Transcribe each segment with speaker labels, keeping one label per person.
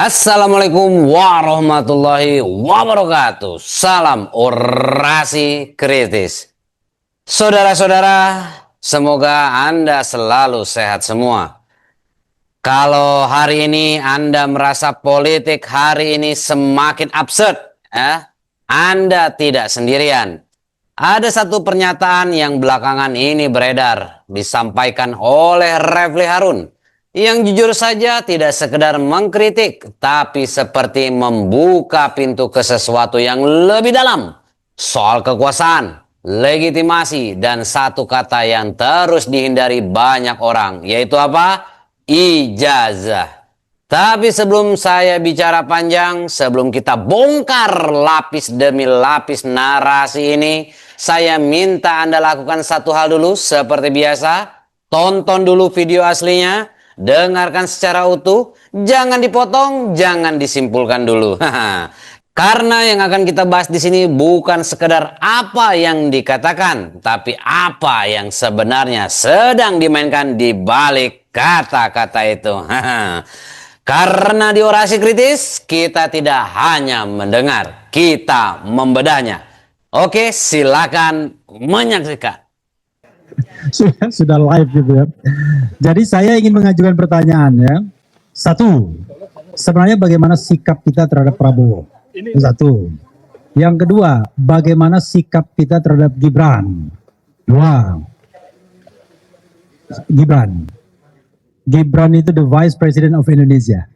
Speaker 1: Assalamualaikum warahmatullahi wabarakatuh. Salam orasi kritis. Saudara-saudara, semoga Anda selalu sehat semua. Kalau hari ini Anda merasa politik hari ini semakin absurd, Anda tidak sendirian. Ada satu pernyataan yang belakangan ini beredar, disampaikan oleh Refli Harun, yang jujur saja tidak sekedar mengkritik, tapi seperti membuka pintu ke sesuatu yang lebih dalam. Soal kekuasaan, legitimasi, dan satu kata yang terus dihindari banyak orang, yaitu apa? Ijazah. Tapi sebelum saya bicara panjang, sebelum kita bongkar lapis demi lapis narasi ini, saya minta Anda lakukan satu hal dulu seperti biasa. Tonton dulu video aslinya. Dengarkan secara utuh, jangan dipotong, jangan disimpulkan dulu. Karena yang akan kita bahas di sini bukan sekedar apa yang dikatakan, tapi apa yang sebenarnya sedang dimainkan di balik kata-kata itu. Karena di orasi kritis, kita tidak hanya mendengar, kita membedahnya. Oke, silakan menyaksikan.
Speaker 2: Sudah live gitu ya. Jadi saya ingin mengajukan pertanyaan ya. Satu, sebenarnya bagaimana sikap kita terhadap Prabowo? Satu. Yang kedua, bagaimana sikap kita terhadap Gibran? Dua. Gibran itu the Vice President of Indonesia.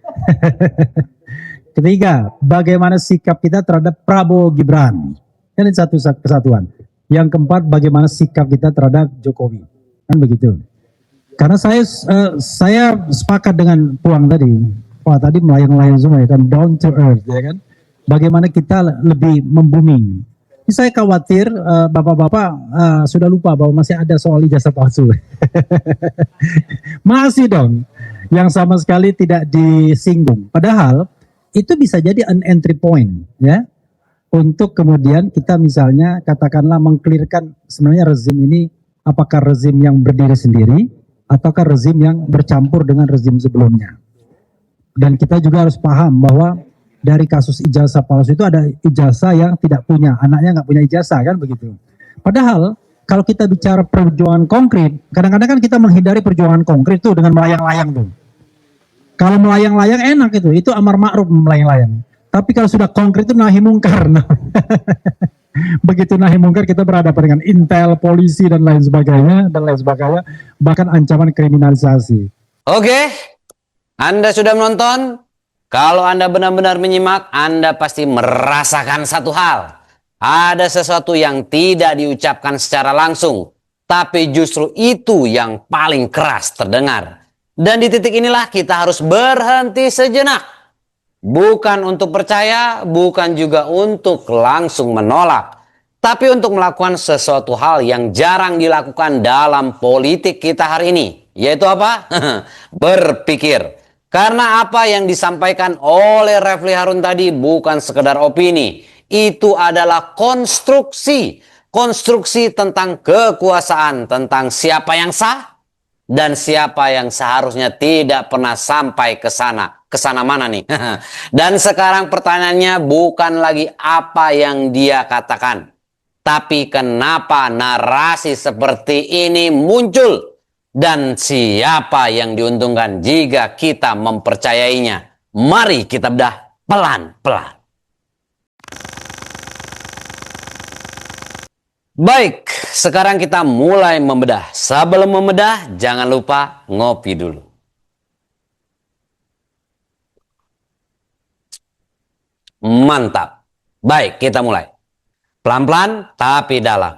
Speaker 2: Ketiga, bagaimana sikap kita terhadap Prabowo Gibran? Ini satu kesatuan. Yang keempat, bagaimana sikap kita terhadap Jokowi, kan begitu. Karena saya sepakat dengan Puang tadi. Wah, tadi melayang-layang semua ya kan, down to earth ya kan. Bagaimana kita lebih membumi. Ini saya khawatir bapak-bapak sudah lupa bahwa masih ada soal ijazah palsu. Masih dong, yang sama sekali tidak disinggung. Padahal itu bisa jadi an entry point ya. Untuk kemudian kita misalnya katakanlah mengklirkan sebenarnya rezim ini apakah rezim yang berdiri sendiri ataukah rezim yang bercampur dengan rezim sebelumnya. Dan kita juga harus paham bahwa dari kasus ijazah palsu itu ada ijazah yang tidak punya, anaknya nggak punya ijazah kan begitu. Padahal kalau kita bicara perjuangan konkret, kadang-kadang kan kita menghindari perjuangan konkret tuh dengan melayang-layang tuh. Kalau melayang-layang enak itu amar ma'ruf melayang-layang. Tapi kalau sudah konkret itu nahi mungkar. Begitu nahi mungkar kita berhadapan dengan intel, polisi dan lain sebagainya, bahkan ancaman kriminalisasi.
Speaker 1: Oke, Anda sudah menonton? Kalau Anda benar-benar menyimak, Anda pasti merasakan satu hal. Ada sesuatu yang tidak diucapkan secara langsung, tapi justru itu yang paling keras terdengar. Dan di titik inilah kita harus berhenti sejenak. Bukan untuk percaya, bukan juga untuk langsung menolak. Tapi untuk melakukan sesuatu hal yang jarang dilakukan dalam politik kita hari ini. Yaitu apa? Berpikir. Karena apa yang disampaikan oleh Refli Harun tadi bukan sekedar opini. Itu adalah konstruksi. Konstruksi tentang kekuasaan, tentang siapa yang sah dan siapa yang seharusnya tidak pernah sampai ke sana. Kesana mana nih? Dan sekarang pertanyaannya bukan lagi apa yang dia katakan. Tapi kenapa narasi seperti ini muncul? Dan siapa yang diuntungkan jika kita mempercayainya? Mari kita bedah pelan-pelan. Baik, sekarang kita mulai membedah. Sebelum membedah, jangan lupa ngopi dulu. Mantap. Baik, kita mulai. Pelan-pelan tapi dalam.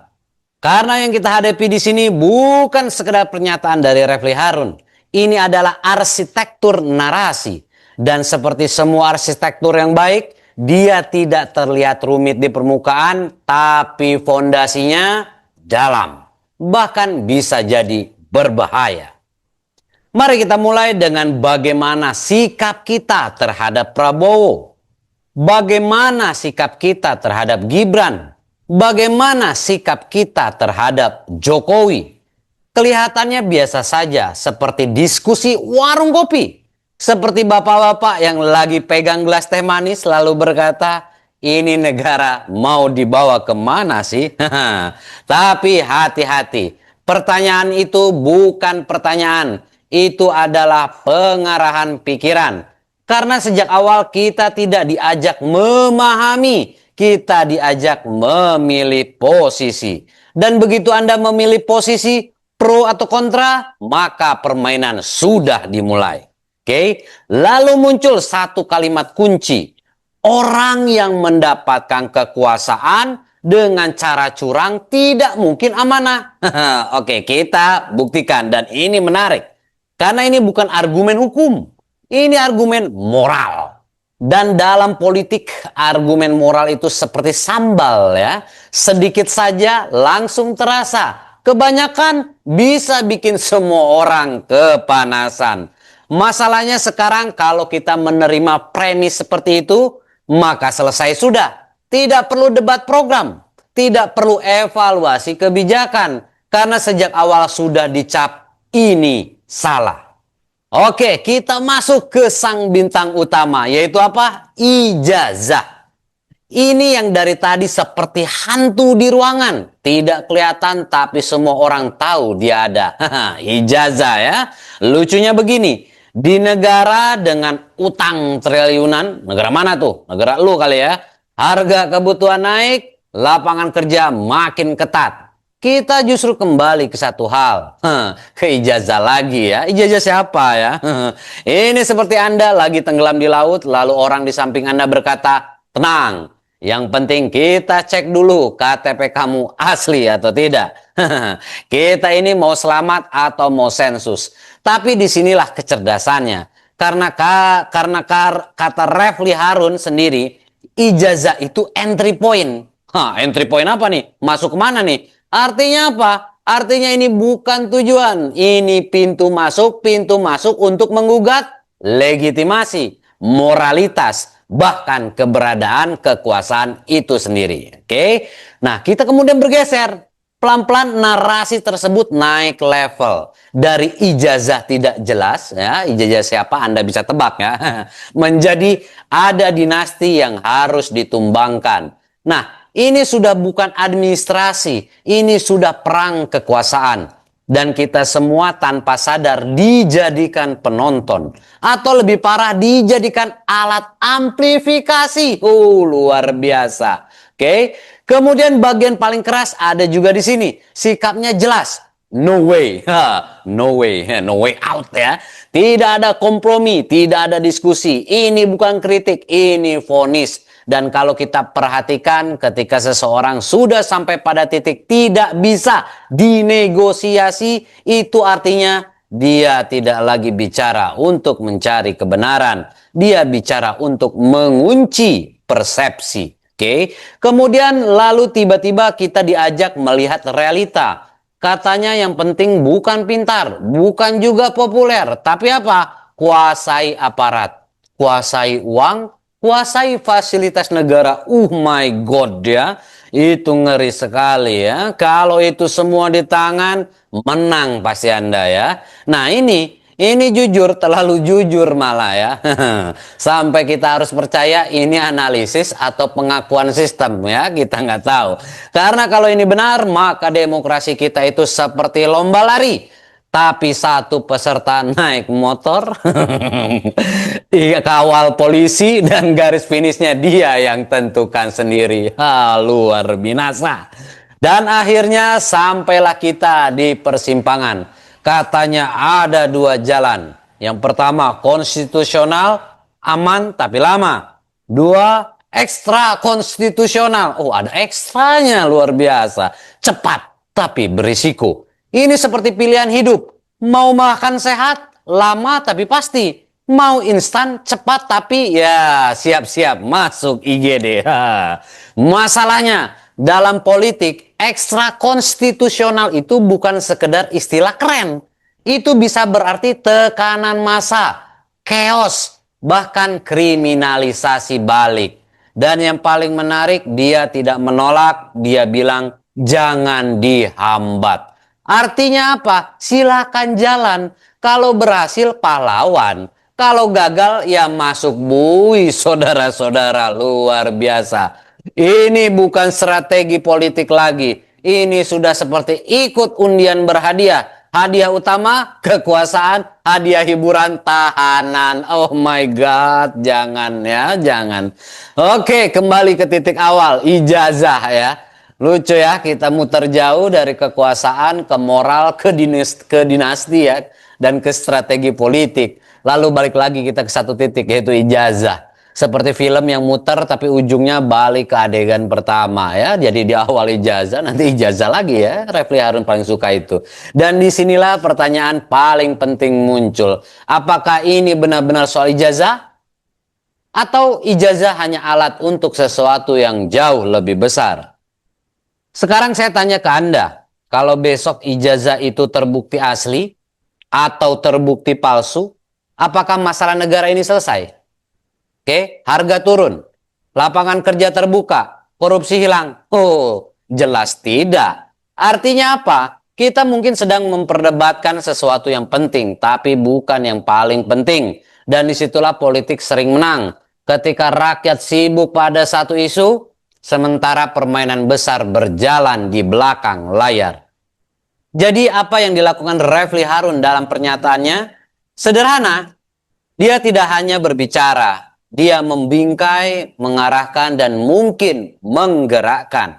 Speaker 1: Karena yang kita hadapi di sini bukan sekedar pernyataan dari Refli Harun. Ini adalah arsitektur narasi. Dan seperti semua arsitektur yang baik, dia tidak terlihat rumit di permukaan, tapi fondasinya dalam. Bahkan bisa jadi berbahaya. Mari kita mulai dengan bagaimana sikap kita terhadap Prabowo. Bagaimana sikap kita terhadap Gibran? Bagaimana sikap kita terhadap Jokowi? Kelihatannya biasa saja, seperti diskusi warung kopi. Seperti bapak-bapak yang lagi pegang gelas teh manis lalu berkata, ini negara mau dibawa kemana sih? Tapi hati-hati, pertanyaan itu bukan pertanyaan, itu adalah pengarahan pikiran. Karena sejak awal kita tidak diajak memahami, kita diajak memilih posisi. Dan begitu Anda memilih posisi pro atau kontra, maka permainan sudah dimulai. Oke, lalu muncul satu kalimat kunci. Orang yang mendapatkan kekuasaan dengan cara curang tidak mungkin amanah. Oke, kita buktikan dan ini menarik. Karena ini bukan argumen hukum. Ini argumen moral. Dan dalam politik argumen moral itu seperti sambal ya. Sedikit saja langsung terasa. Kebanyakan bisa bikin semua orang kepanasan. Masalahnya sekarang kalau kita menerima premis seperti itu, maka selesai sudah. Tidak perlu debat program. Tidak perlu evaluasi kebijakan. Karena sejak awal sudah dicap ini salah. Oke, kita masuk ke sang bintang utama, yaitu apa? Ijazah. Ini yang dari tadi seperti hantu di ruangan. Tidak kelihatan, tapi semua orang tahu dia ada. Ijazah ya. Lucunya begini, di negara dengan utang triliunan, negara mana tuh? Negara lu kali ya. Harga kebutuhan naik, lapangan kerja makin ketat. Kita justru kembali ke satu hal, ke ijazah lagi ya. Ijazah siapa ya? Ini seperti Anda lagi tenggelam di laut, lalu orang di samping Anda berkata, tenang, yang penting kita cek dulu KTP kamu asli atau tidak. Kita ini mau selamat atau mau sensus. Tapi disinilah kecerdasannya. Karena kata Refli Harun sendiri, ijazah itu entry point. Entry point apa nih? Masuk kemana nih? Artinya apa? Artinya ini bukan tujuan. Ini pintu masuk untuk menggugat legitimasi, moralitas, bahkan keberadaan kekuasaan itu sendiri. Oke? Nah, kita kemudian bergeser. Pelan-pelan narasi tersebut naik level. Dari ijazah tidak jelas, ya, ijazah siapa Anda bisa tebak ya, menjadi ada dinasti yang harus ditumbangkan. Nah, ini sudah bukan administrasi, ini sudah perang kekuasaan. Dan kita semua tanpa sadar dijadikan penonton. Atau lebih parah dijadikan alat amplifikasi. Luar biasa. Oke. Kemudian bagian paling keras ada juga di sini. Sikapnya jelas. No way. No way. No way out ya. Tidak ada kompromi, tidak ada diskusi. Ini bukan kritik, ini vonis. Dan kalau kita perhatikan ketika seseorang sudah sampai pada titik tidak bisa dinegosiasi, itu artinya dia tidak lagi bicara untuk mencari kebenaran. Dia bicara untuk mengunci persepsi. Oke. Kemudian lalu tiba-tiba kita diajak melihat realita. Katanya yang penting bukan pintar, bukan juga populer, tapi apa? Kuasai aparat, kuasai uang, kuasai fasilitas negara. My God ya. Itu ngeri sekali ya. Kalau itu semua di tangan, menang pasti Anda ya. Nah ini jujur, terlalu jujur malah ya. Sampai kita harus percaya ini analisis atau pengakuan sistem ya. Kita nggak tahu. Karena kalau ini benar, maka demokrasi kita itu seperti lomba lari. Tapi satu peserta naik motor, kawal polisi, dan garis finishnya dia yang tentukan sendiri. Luar binasa. Dan akhirnya sampailah kita di persimpangan. Katanya ada dua jalan. Yang pertama konstitusional, aman tapi lama. Dua ekstra konstitusional. Ada ekstranya luar biasa. Cepat tapi berisiko. Ini seperti pilihan hidup. Mau makan sehat, lama tapi pasti. Mau instan, cepat tapi ya siap-siap masuk IGD. Masalahnya dalam politik, ekstra konstitusional itu bukan sekedar istilah keren. Itu bisa berarti tekanan massa, chaos, bahkan kriminalisasi balik. Dan yang paling menarik, dia tidak menolak, dia bilang jangan dihambat. Artinya apa? Silakan jalan. Kalau berhasil pahlawan, Kalau gagal, ya masuk bui, saudara-saudara, luar biasa. Ini bukan strategi politik lagi. Ini sudah seperti ikut undian berhadiah. Hadiah utama, kekuasaan. Hadiah hiburan, tahanan. Oh my God, jangan ya, jangan. Oke, kembali ke titik awal, ijazah ya. Lucu ya, kita muter jauh dari kekuasaan ke moral, ke dinasti ya, dan ke strategi politik. Lalu balik lagi kita ke satu titik, yaitu ijazah. Seperti film yang muter tapi ujungnya balik ke adegan pertama ya. Jadi di awal ijazah, nanti ijazah lagi ya. Refli Harun paling suka itu. Dan disinilah pertanyaan paling penting muncul. Apakah ini benar-benar soal ijazah? Atau ijazah hanya alat untuk sesuatu yang jauh lebih besar? Sekarang saya tanya ke Anda, kalau besok ijazah itu terbukti asli atau terbukti palsu, apakah masalah negara ini selesai? Oke, harga turun, lapangan kerja terbuka, korupsi hilang. Oh, jelas tidak. Artinya apa? Kita mungkin sedang memperdebatkan sesuatu yang penting, tapi bukan yang paling penting. Dan disitulah politik sering menang. Ketika rakyat sibuk pada satu isu, sementara permainan besar berjalan di belakang layar. Jadi apa yang dilakukan Refli Harun dalam pernyataannya? Sederhana, dia tidak hanya berbicara, dia membingkai, mengarahkan, dan mungkin menggerakkan.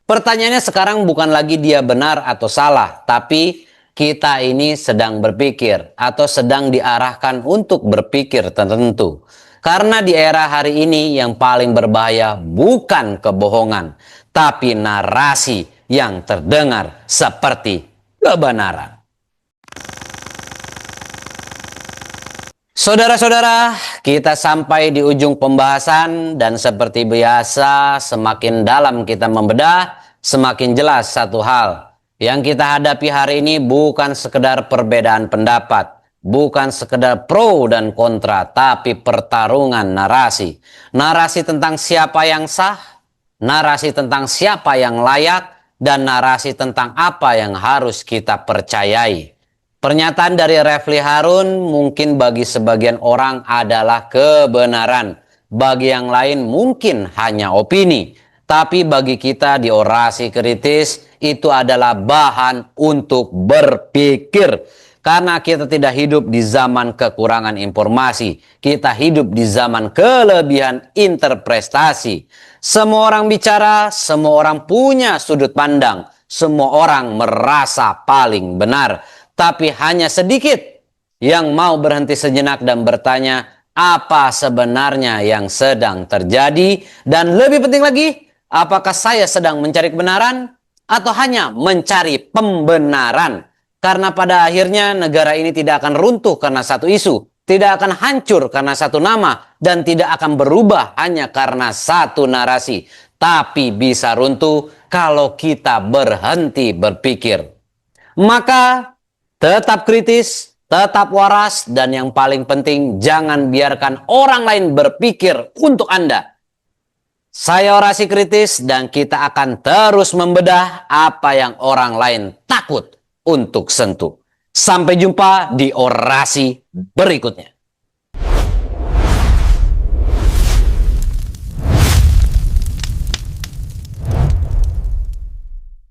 Speaker 1: Pertanyaannya sekarang bukan lagi dia benar atau salah, tapi kita ini sedang berpikir atau sedang diarahkan untuk berpikir tertentu. Karena di era hari ini yang paling berbahaya bukan kebohongan, tapi narasi yang terdengar seperti kebenaran. Saudara-saudara, kita sampai di ujung pembahasan dan seperti biasa semakin dalam kita membedah, semakin jelas satu hal. Yang kita hadapi hari ini bukan sekedar perbedaan pendapat, bukan sekedar pro dan kontra, tapi pertarungan narasi. Narasi tentang siapa yang sah, narasi tentang siapa yang layak, dan narasi tentang apa yang harus kita percayai. Pernyataan dari Refli Harun mungkin bagi sebagian orang adalah kebenaran. Bagi yang lain mungkin hanya opini. Tapi bagi kita di Orasi Kritis itu adalah bahan untuk berpikir. Karena kita tidak hidup di zaman kekurangan informasi. Kita hidup di zaman kelebihan interpretasi. Semua orang bicara, semua orang punya sudut pandang. Semua orang merasa paling benar. Tapi hanya sedikit yang mau berhenti sejenak dan bertanya apa sebenarnya yang sedang terjadi. Dan lebih penting lagi, apakah saya sedang mencari kebenaran atau hanya mencari pembenaran? Karena pada akhirnya negara ini tidak akan runtuh karena satu isu, tidak akan hancur karena satu nama, dan tidak akan berubah hanya karena satu narasi. Tapi bisa runtuh kalau kita berhenti berpikir. Maka tetap kritis, tetap waras, dan yang paling penting jangan biarkan orang lain berpikir untuk Anda. Saya Orasi Kritis dan kita akan terus membedah apa yang orang lain takut untuk sentuh. Sampai jumpa di orasi berikutnya.